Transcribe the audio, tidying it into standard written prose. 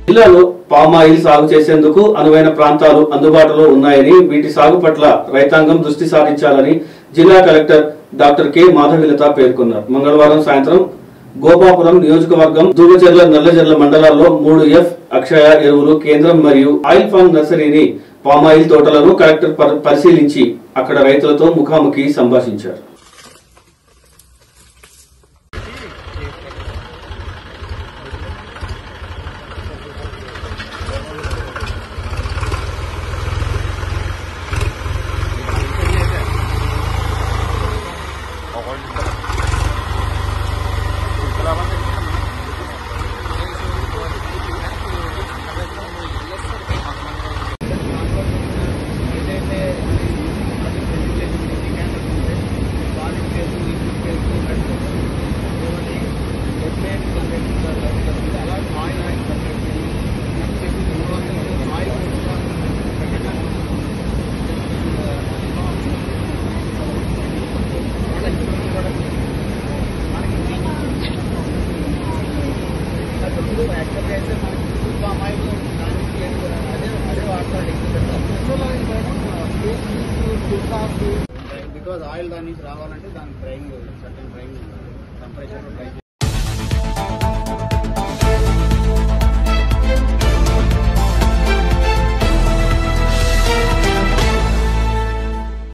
జిల్లాలో పామాయిల్ సాగు చేసేందుకు అనువైన ప్రాంతాలు అందుబాటులో ఉన్నాయని, వీటి సాగు పట్ల రైతాంగం దృష్టి సారించాలని జిల్లా కలెక్టర్ డాక్టర్ కె మాధవిలత పేర్కొన్నారు. మంగళవారం సాయంత్రం గోపాపురం నియోజకవర్గం దూబచెర్ల, నల్లచెర్ల మండలాల్లో 3F అక్షయ ఎరువులు కేంద్రం మరియు ఆయిల్ ఫామ్ నర్సరీని పామాయిల్ తోటలను కలెక్టర్ పరిశీలించి అక్కడ రైతులతో ముఖాముఖి సంభాషించారు. Because oil దాని నుంచి రావాలంటే దాని డ్రైవింగ్